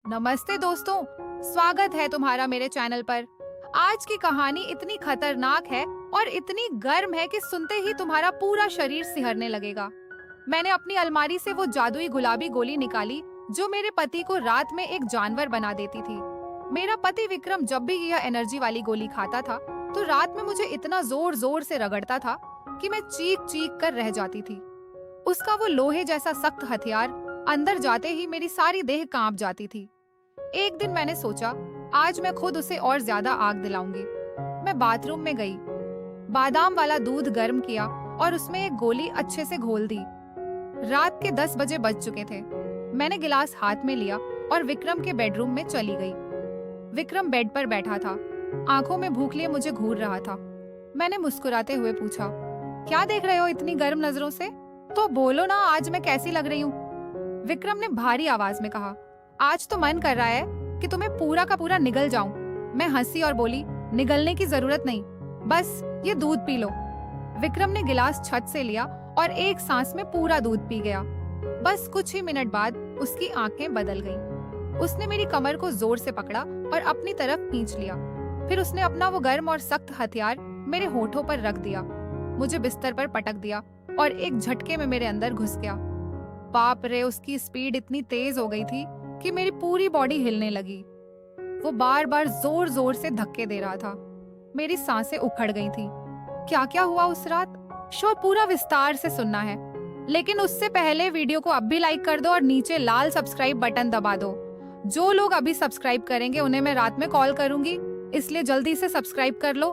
नमस्ते दोस्तों, स्वागत है तुम्हारा मेरे चैनल पर। आज की कहानी इतनी खतरनाक है और इतनी गर्म है कि सुनते ही तुम्हारा पूरा शरीर सिहरने लगेगा। मैंने अपनी अलमारी से वो जादुई गुलाबी गोली निकाली जो मेरे पति को रात में एक जानवर बना देती थी। मेरा पति विक्रम जब भी यह एनर्जी वाली गोली खाता था तो रात में मुझे इतना जोर जोर से रगड़ता था कि मैं चीख चीख कर रह जाती थी। उसका वो लोहे जैसा सख्त हथियार अंदर जाते ही मेरी सारी देह कांप जाती थी। एक दिन मैंने सोचा आज मैं खुद उसे और ज्यादा आग दिलाऊंगी। मैं बाथरूम में गई, बादाम वाला दूध गर्म किया और उसमें एक गोली अच्छे से घोल दी। रात के 10 बजे बज चुके थे। मैंने गिलास हाथ में लिया और विक्रम के बेडरूम में चली गई। विक्रम बेड पर बैठा था, आंखों में भूख लिए मुझे घूर रहा था। मैंने मुस्कुराते हुए पूछा, क्या देख रहे हो इतनी गर्म नजरों से? तो बोलो ना, आज मैं कैसी लग रही हूँ? विक्रम ने भारी आवाज में कहा, आज तो मन कर रहा है कि तुम्हें पूरा का पूरा निगल जाऊं। मैं हंसी और बोली, निगलने की जरूरत नहीं, बस ये दूध पी लो। विक्रम ने गिलास छत से लिया और एक सांस में पूरा दूध पी गया। बस कुछ ही मिनट बाद उसकी आंखें बदल गईं। उसने मेरी कमर को जोर से पकड़ा और अपनी तरफ खींच लिया। फिर उसने अपना वो गर्म और सख्त हथियार मेरे होठों पर रख दिया, मुझे बिस्तर पर पटक दिया और एक झटके में मेरे अंदर घुस गया। बाप रे, उसकी स्पीड इतनी तेज हो गई थी कि मेरी पूरी बॉडी हिलने लगी। वो बार बार जोर जोर से धक्के दे रहा था। मेरी सांसें उखड़ गई थी। क्या क्या हुआ उस रात, शो पूरा विस्तार से सुनना है, लेकिन उससे पहले वीडियो को अब भी लाइक कर दो और नीचे लाल सब्सक्राइब बटन दबा दो। जो लोग अभी सब्सक्राइब करेंगे उन्हें मैं रात में कॉल करूंगी, इसलिए जल्दी से सब्सक्राइब कर लो।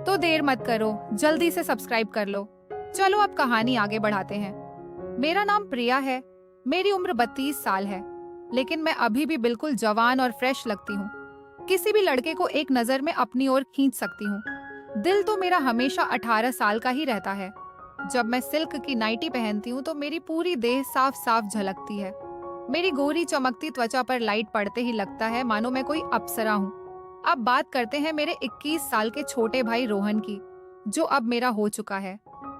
तो देर मत करो, जल्दी से सब्सक्राइब कर लो। चलो अब कहानी आगे बढ़ाते हैं। मेरा नाम प्रिया है, मेरी उम्र 32 साल है, लेकिन मैं अभी भी बिल्कुल जवान और फ्रेश लगती हूँ। किसी भी लड़के को एक नजर में अपनी ओर खींच सकती हूँ। दिल तो मेरा हमेशा 18 साल का ही रहता है। जब मैं सिल्क की नाइटी पहनती हूँ तो मेरी पूरी देह साफ साफ झलकती है। मेरी गोरी चमकती त्वचा पर लाइट पड़ते ही लगता है मानो मैं कोई अप्सरा हूँ। अब बात करते हैं मेरे 21 साल के छोटे भाई रोहन की, जो अब मेरा हो चुका है।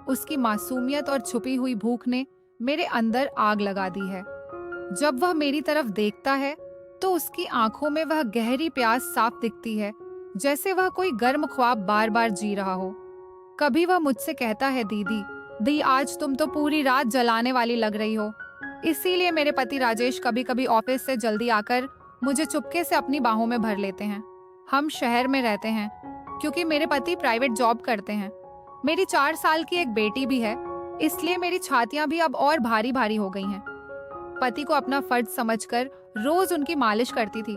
उसकी मासूमियत और छुपी हुई भूख ने मेरे अंदर आग लगा दी है। जब वह मेरी तरफ देखता है तो उसकी आंखों में वह गहरी प्यास साफ दिखती है, जैसे वह कोई गर्म ख्वाब बार बार जी रहा हो। कभी वह मुझसे कहता है, दीदी दी आज तुम तो पूरी रात जलाने वाली लग रही हो। इसीलिए मेरे पति राजेश कभी कभी ऑफिस से जल्दी आकर मुझे चुपके से अपनी बाहों में भर लेते हैं। हम शहर में रहते हैं क्योंकि मेरे पति प्राइवेट जॉब करते हैं। मेरी 4 साल की एक बेटी भी है, इसलिए मेरी छातियां भी अब और भारी भारी हो गई हैं। पति को अपना फर्ज समझकर रोज उनकी मालिश करती थी।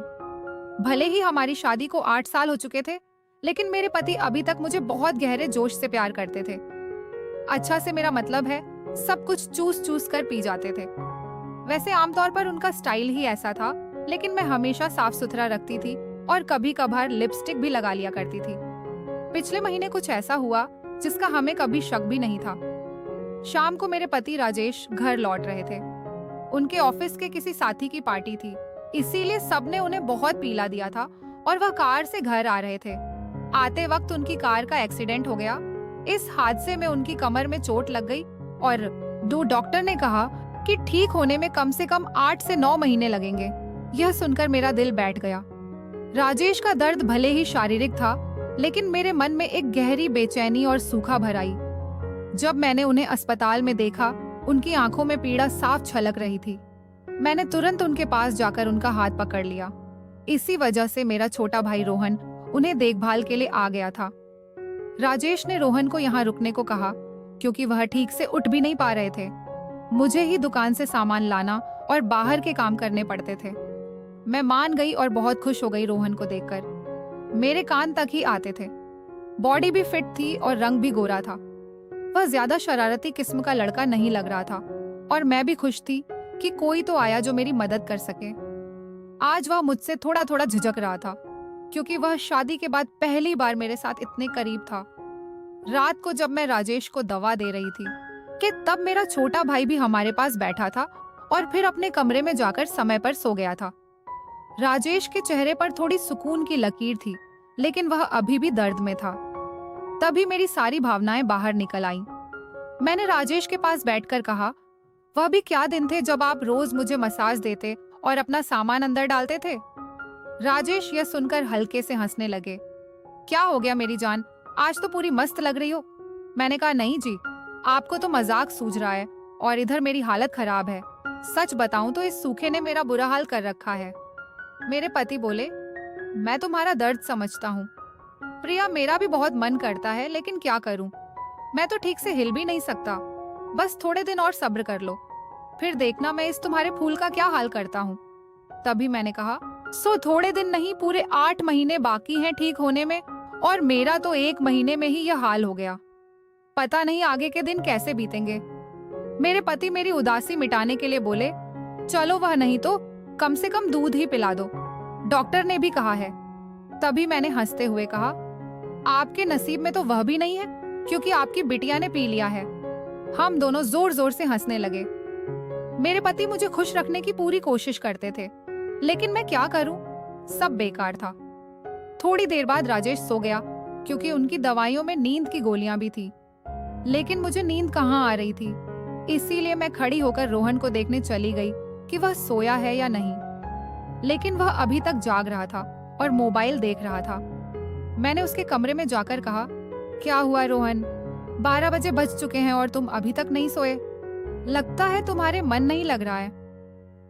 भले ही हमारी शादी को 8 साल हो चुके थे, लेकिन मेरे पति अभी तक मुझे बहुत गहरे जोश से प्यार करते थे। अच्छा से मेरा मतलब है, सब कुछ चूस चूस कर पी जाते थे। वैसे आमतौर पर उनका स्टाइल ही ऐसा था, लेकिन मैं हमेशा साफ सुथरा रखती थी और कभी कभार लिपस्टिक भी लगा लिया करती थी। पिछले महीने कुछ ऐसा हुआ जिसका हमें कभी शक भी नहीं था। शाम को मेरे पति राजेश घर लौट रहे थे। उनके ऑफिस के किसी साथी की पार्टी थी, इसीलिए सबने उन्हें बहुत पीला दिया था और वह कार से घर आ रहे थे। आते वक्त उनकी कार का एक्सीडेंट हो गया। इस हादसे में उनकी कमर में चोट लग गई और डॉक्टर ने कहा कि ठीक होने में कम से कम 8 से 9 महीने लगेंगे। यह सुनकर मेरा दिल बैठ गया। राजेश का दर्द भले ही शारीरिक था, लेकिन मेरे मन में एक गहरी बेचैनी और सूखा भर आई। जब मैंने उन्हें अस्पताल में देखा, उनकी आंखों में पीड़ा साफ छलक रही थी। मैंने तुरंत उनके पास जाकर उनका हाथ पकड़ लिया। इसी वजह से मेरा छोटा भाई रोहन उन्हें देखभाल के लिए आ गया था। राजेश ने रोहन को यहाँ रुकने को कहा क्योंकि वह ठीक से उठ भी नहीं पा रहे थे। मुझे ही दुकान से सामान लाना और बाहर के काम करने पड़ते थे। मैं मान गई और बहुत खुश हो गई रोहन को देखकर। मेरे कान तक ही आते थे। बॉडी भी फिट थी और रंग भी गोरा था। वह ज्यादा शरारती किस्म का लड़का नहीं लग रहा था और मैं भी खुश थी कि कोई तो आया जो मेरी मदद कर सके। आज वह मुझसे थोड़ा थोड़ा झिझक रहा था क्योंकि वह शादी के बाद पहली बार मेरे साथ इतने करीब था। रात को जब मैं राजेश को दवा दे रही थी कि तब मेरा छोटा भाई भी हमारे पास बैठा था और फिर अपने कमरे में जाकर समय पर सो गया था। राजेश के चेहरे पर थोड़ी सुकून की लकीर थी, लेकिन वह अभी भी दर्द में था। तभी मेरी सारी भावनाएं बाहर निकल आईं। मैंने राजेश के पास बैठकर कहा, वह भी क्या दिन थे जब आप रोज मुझे मसाज देते और अपना सामान अंदर डालते थे। राजेश यह सुनकर हल्के से हंसने लगे। क्या हो गया मेरी जान, आज तो पूरी मस्त लग रही हो। मैंने कहा नहीं जी, आपको तो मजाक सूझ रहा है और इधर मेरी हालत खराब है। सच बताऊं तो इस सूखे ने मेरा बुरा हाल कर रखा है। मेरे पति बोले, मैं तुम्हारा दर्द समझता हूँ प्रिया, मेरा भी बहुत मन करता है, लेकिन क्या करूं, मैं तो ठीक से हिल भी नहीं सकता। बस थोड़े दिन और सब्र कर लो, फिर देखना मैं इस तुम्हारे फूल का क्या हाल करता हूँ। तभी मैंने कहा, सो थोड़े दिन नहीं, पूरे 8 महीने बाकी हैं ठीक होने में, और मेरा तो 1 महीने में ही यह हाल हो गया। पता नहीं आगे के दिन कैसे बीतेंगे। मेरे पति मेरी उदासी मिटाने के लिए बोले, चलो वह नहीं तो कम से कम दूध ही पिला दो, डॉक्टर ने भी कहा है। तभी मैंने हंसते हुए कहा, आपके नसीब में तो वह भी नहीं है, क्योंकि आपकी बिटिया ने पी लिया है। हम दोनों जोर जोर से हंसने लगे। मेरे पति मुझे खुश रखने की पूरी कोशिश करते थे, लेकिन मैं क्या करूं, सब बेकार था। थोड़ी देर बाद राजेश सो गया, क्योंकि उनकी दवाइयों में नींद की गोलियां भी थी। लेकिन मुझे नींद कहाँ आ रही थी, इसीलिए मैं खड़ी होकर रोहन को देखने चली गई कि वह सोया है या नहीं। लेकिन वह अभी तक जाग रहा था और मोबाइल देख रहा था। मैंने उसके कमरे में जाकर कहा, क्या हुआ रोहन, 12 बजे बज चुके हैं और तुम अभी तक नहीं सोए, लगता है तुम्हारे मन नहीं लग रहा है।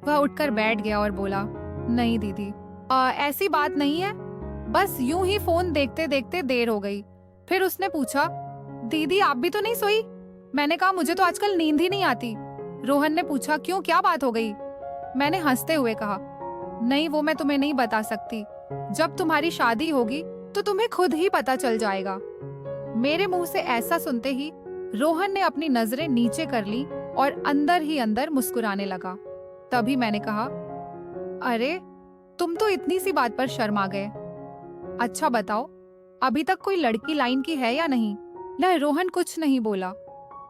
वह उठकर बैठ गया और बोला, नहीं दीदी, ऐसी बात नहीं है, बस यूं ही फोन देखते देखते देर हो गई। फिर उसने पूछा, दीदी आप भी तो नहीं सोई? मैंने कहा, मुझे तो आजकल नींद ही नहीं आती। रोहन ने पूछा, क्यों, क्या बात हो गई? मैंने हंसते हुए कहा, नहीं वो मैं तुम्हें नहीं बता सकती, जब तुम्हारी शादी होगी तो तुम्हें खुद ही पता चल जाएगा। मेरे मुंह से ऐसा सुनते ही रोहन ने अपनी नजरें नीचे कर ली और अंदर ही अंदर मुस्कुराने लगा। तभी मैंने कहा, अरे तुम तो इतनी सी बात पर शर्मा गए। अच्छा बताओ, अभी तक कोई लड़की लाइन की है या नहीं? रोहन कुछ नहीं बोला,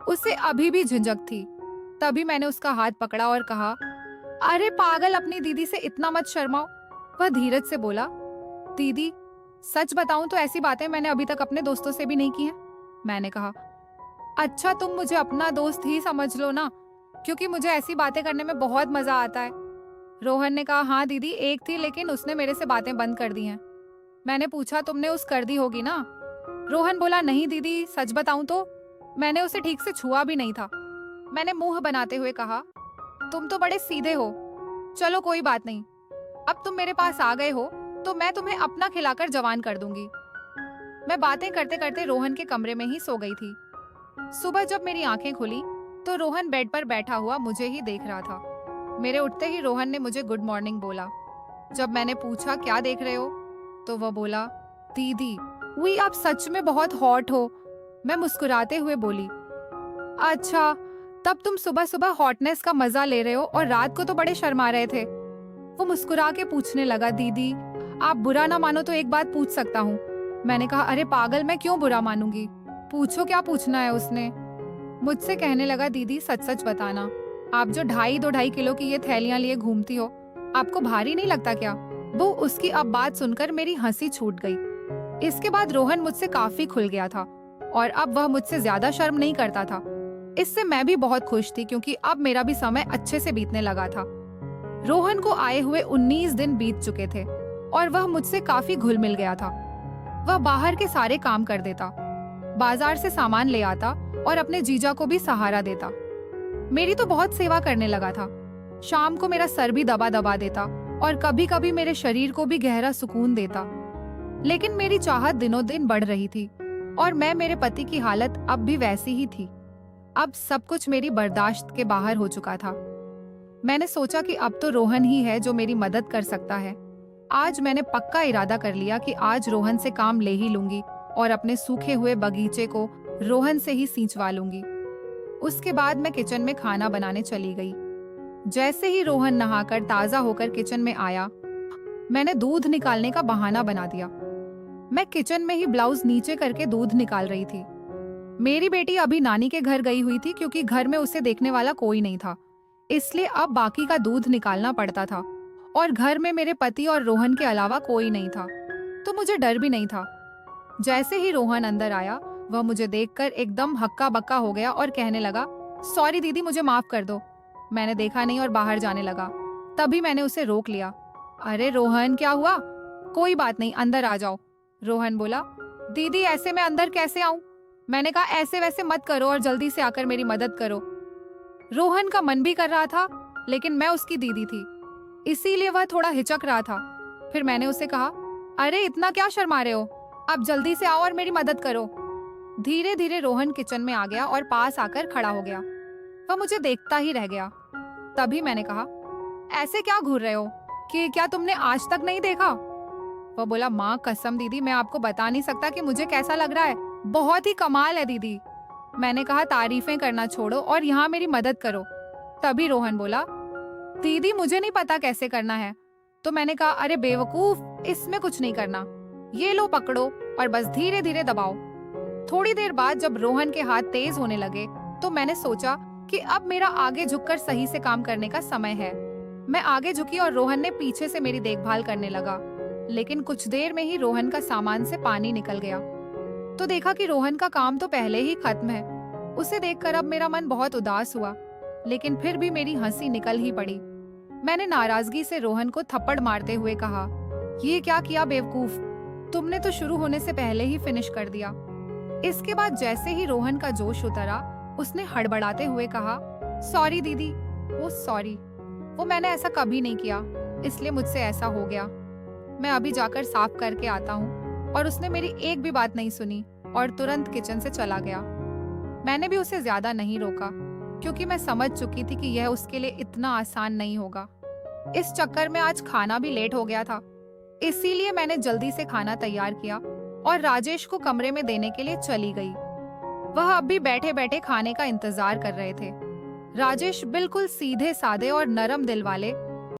उसे अभी भी झिझक थी। तभी मैंने उसका हाथ पकड़ा और कहा, अरे पागल, अपनी दीदी से इतना मत शर्माओ। वह धीरज से बोला, दीदी सच बताऊं तो ऐसी बातें मैंने अभी तक अपने दोस्तों से भी नहीं की हैं। मैंने कहा, अच्छा तुम मुझे अपना दोस्त ही समझ लो ना, क्योंकि मुझे ऐसी बातें करने में बहुत मजा आता है। रोहन ने कहा, हाँ दीदी एक थी, लेकिन उसने मेरे से बातें बंद कर दी हैं। मैंने पूछा, तुमने उस कर दी होगी ना? रोहन बोला, नहीं दीदी, सच बताऊं तो मैंने उसे ठीक से छुआ भी नहीं था। मैंने मुंह बनाते हुए कहा, तुम तो बड़े सीधे हो, चलो कोई बात नहीं, अब तुम मेरे पास आ गए हो तो मैं तुम्हें अपना खिलाकर जवान कर दूंगी। मैं बातें करते करते रोहन के कमरे में ही सो गई थी। सुबह जब मेरी आंखें खुली तो रोहन बेड पर बैठा हुआ मुझे ही देख रहा था। मेरे उठते ही रोहन ने मुझे गुड मॉर्निंग बोला। जब मैंने पूछा, क्या देख रहे हो, तो वह बोला, दीदी वी आप सच में बहुत हॉट हो। मैं मुस्कुराते हुए बोली, अच्छा तब तुम सुबह सुबह हॉटनेस का मजा ले रहे हो और रात को तो बड़े शर्मा रहे थे। वो मुस्कुरा के पूछने लगा, दीदी आप बुरा ना मानो तो एक बात पूछ सकता हूँ? मैंने कहा, अरे पागल, मैं क्यों बुरा मानूंगी, पूछो क्या पूछना है। उसने मुझसे कहने लगा, दीदी सच सच बताना, आप जो 2.5 किलो की ये थैलियां लिए घूमती हो, आपको भारी नहीं लगता क्या? वो उसकी अब बात सुनकर मेरी हंसी छूट गई। इसके बाद रोहन मुझसे काफी खुल गया था और अब वह मुझसे ज्यादा शर्म नहीं करता था। इससे मैं भी बहुत खुश थी, क्योंकि अब मेरा भी समय अच्छे से बीतने लगा था। रोहन को आए हुए 19 दिन बीत चुके थे और वह मुझसे काफी घुल मिल गया था। वह बाहर के सारे काम कर देता, बाजार से सामान ले आता और अपने जीजा को भी सहारा देता। मेरी तो बहुत सेवा करने लगा था। शाम को मेरा सर भी दबा दबा देता और कभी कभी मेरे शरीर को भी गहरा सुकून देता। लेकिन मेरी चाहत दिनों दिन बढ़ रही थी और मैं मेरे पति की हालत अब भी वैसी ही थी। अब सब कुछ मेरी बर्दाश्त के बाहर हो चुका था। मैंने सोचा कि अब तो रोहन ही है जो मेरी मदद कर सकता है। आज मैंने पक्का इरादा कर लिया कि आज रोहन से काम ले ही लूंगी और अपने सूखे हुए बगीचे को रोहन से ही सींचवा लूंगी। उसके बाद मैं किचन में खाना बनाने चली गई। जैसे ही रोहन नहाकर ताजा होकर किचन में आया, मैंने दूध निकालने का बहाना बना दिया। मैं किचन में ही ब्लाउज नीचे करके दूध निकाल रही थी। मेरी बेटी अभी नानी के घर गई हुई थी, क्योंकि घर में उसे देखने वाला कोई नहीं था, इसलिए अब बाकी का दूध निकालना पड़ता था और घर में मेरे पति और रोहन के अलावा कोई नहीं था, तो मुझे डर भी नहीं था। जैसे ही रोहन अंदर आया, वह मुझे देखकर एकदम हक्का बक्का हो गया और कहने लगा, सॉरी दीदी, मुझे माफ कर दो। मैंने देखा नहीं और बाहर जाने लगा। तभी मैंने उसे रोक लिया। अरे रोहन, क्या हुआ? कोई बात नहीं, अंदर आ जाओ। रोहन बोला, दीदी ऐसे मैं अंदर कैसे आऊं? मैंने कहा ऐसे वैसे मत करो और जल्दी से आकर मेरी मदद करो। रोहन का मन भी कर रहा था, लेकिन मैं उसकी दीदी थी, इसीलिए वह थोड़ा हिचक रहा था। फिर मैंने उसे कहा, अरे इतना क्या शर्मा रहे हो? अब जल्दी से आओ और मेरी मदद करो। धीरे धीरे रोहन किचन में आ गया और पास आकर खड़ा हो गया। वह मुझे देखता ही रह गया। तभी मैंने कहा, ऐसे क्या घूर रहे हो कि क्या तुमने आज तक नहीं देखा? वह बोला, माँ कसम दीदी, मैं आपको बता नहीं सकता कि मुझे कैसा लग रहा है। बहुत ही कमाल है दीदी। मैंने कहा, तारीफें करना छोड़ो और यहाँ मेरी मदद करो। तभी रोहन बोला, दीदी मुझे नहीं पता कैसे करना है। तो मैंने कहा, अरे बेवकूफ, इसमें कुछ नहीं करना, ये लो पकड़ो और बस धीरे धीरे दबाओ। थोड़ी देर बाद जब रोहन के हाथ तेज होने लगे तो मैंने सोचा कि अब मेरा आगे झुककर सही से काम करने का समय है। मैं आगे झुकी और रोहन ने पीछे से मेरी देखभाल करने लगा। लेकिन कुछ देर में ही रोहन का सामान से पानी निकल गया। तो देखा कि रोहन का काम तो पहले ही खत्म है। उसे देखकर अब मेरा मन बहुत उदास हुआ, लेकिन फिर भी मेरी हंसी निकल ही पड़ी। मैंने नाराजगी से रोहन को थप्पड़ मारते हुए कहा, ये क्या किया बेवकूफ, तुमने तो शुरू होने से पहले ही फिनिश कर दिया। इसके बाद जैसे ही रोहन का जोश उतरा, उसने हड़बड़ाते हुए कहा, सॉरी दीदी, वो सॉरी, वो मैंने ऐसा कभी नहीं किया, इसलिए मुझसे ऐसा हो गया। मैं अभी जाकर साफ करके आता हूँ। और उसने मेरी एक भी बात नहीं सुनी और तुरंत किचन से चला गया। मैंने भी उसे ज्यादा नहीं रोका, क्योंकि मैं समझ चुकी थी कि यह उसके लिए इतना आसान नहीं होगा। इस चक्कर में आज खाना भी लेट हो गया था, इसीलिए मैंने जल्दी से खाना तैयार किया और राजेश को कमरे में देने के लिए चली गई। वह अब भी बैठे बैठे खाने का इंतजार कर रहे थे। राजेश बिल्कुल सीधे साधे और नरम दिल वाले